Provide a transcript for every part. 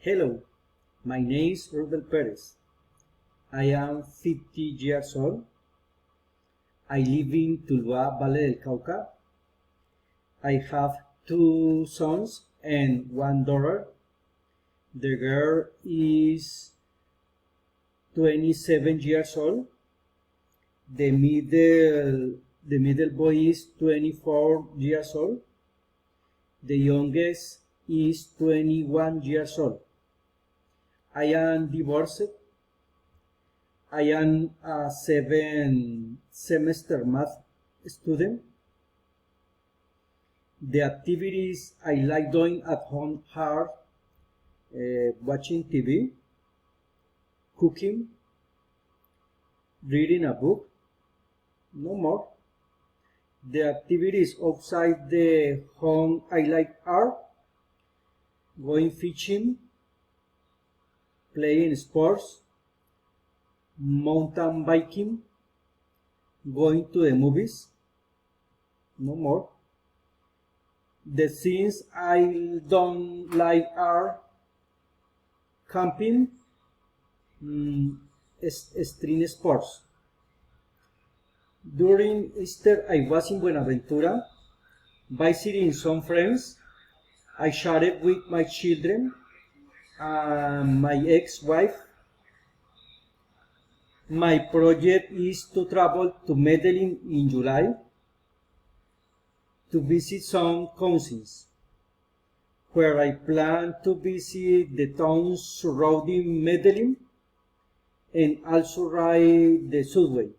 Hello, my name is Rubel Perez. I am 50 years old. I live in Tuluá, Valle del Cauca. I have two sons and one daughter. The girl is 27 years old. The middle boy is 24 years old. The youngest is 21 years old. I am divorced. I am a 7-semester math student. The activities I like doing at home are watching TV, cooking, reading a book, no more. The activities outside the home I like are going fishing, playing sports, mountain biking, going to the movies, no more. The things I don't like are camping, extreme sports. During Easter, I was in Buenaventura visiting some friends. I shared with my children and my ex-wife. My project is to travel to Medellin in July to visit some cousins, where I plan to visit the towns surrounding Medellin and also ride the subway.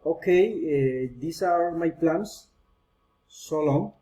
Okay, these are my plans. So long.